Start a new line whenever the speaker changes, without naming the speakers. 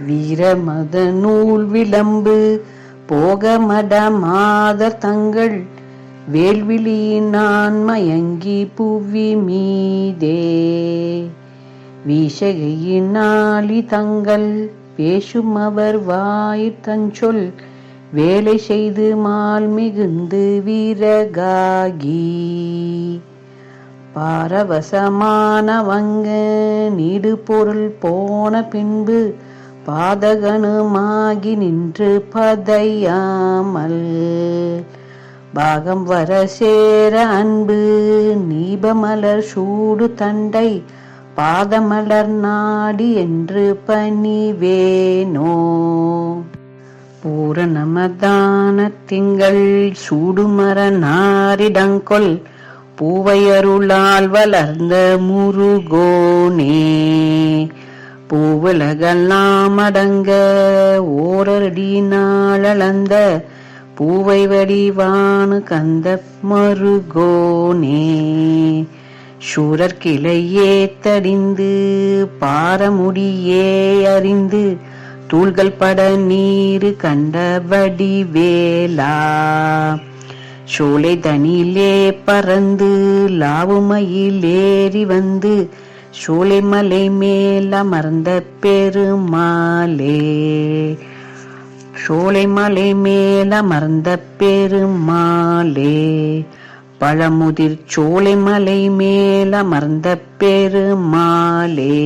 வீரமத நூல் விளம்பு போகமட மாதர் தங்கள் வேள்விழியினான் மயங்கி புவி மீதே வீசகையினாலி தங்கள் பேசுமவர் வாயிற் தஞ்சொல் வேலை செய்து மால் மிகுந்து வீரகாகி பாரவசமானவங்க நீடு பொருள் போன பின்பு பாதகனுமாகி நின்று பதையாமல் பாகம் வர சேர அன்பு நீபமலர் சூடு தண்டை பாதமலர் நாடி என்று பணிவேனோ பூரணமதான திங்கள் சூடுமர நாரிடங்கொல் பூவையருளால் வளர்ந்த முருகோனே பூவுலகெல்லாம் அடங்க ஓரடி நாளந்த பூவை வடிவானு கந்த மருகோனே சூரர் கிளையே தடிந்து பாரமுடியே அறிந்து தூள்கள் பட நீரு கண்ட வடிவேலா சோலை தனிலே பறந்து லாவுமையிலேறி வந்து சோலை மலை மேல் அமர்ந்த பெருமாளே சோலை மலை மேல் அமர்ந்த பெருமாளே பழமுதிர் சோலை மலை மேல் அமர்ந்த பெருமாளே.